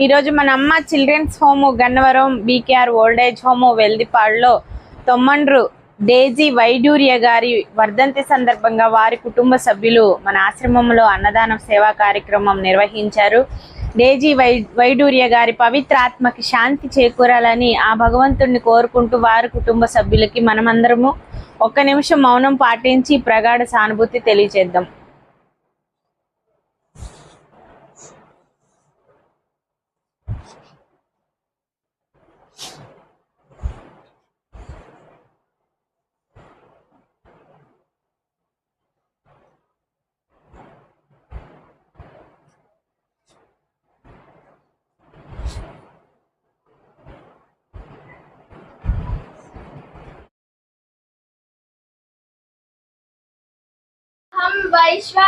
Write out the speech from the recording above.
ఈరోజు మన Amma children's home Gannavaram BKR old age home వెల్దిపాడులో తొమ్మండ్రు డేజీ వైడూర్య గారి వర్ధంతి సందర్భంగా వారి కుటుంబ సభ్యులు మన ఆశ్రమంలో అన్నదాన సేవా కార్యక్రమం నిర్వహించారు. డేజీ వైడూర్య గారి పవిత్రాత్మకి శాంతి చేకూరాలని ఆ భగవంతుడిని కోరుకుంటూ వారి కుటుంబ సభ్యులకి మనమందరము 1 నిమిషం మౌనం పాటించి ప్రగాఢ సానుభూతి తెలియజేద్దాం. हम वैश्वा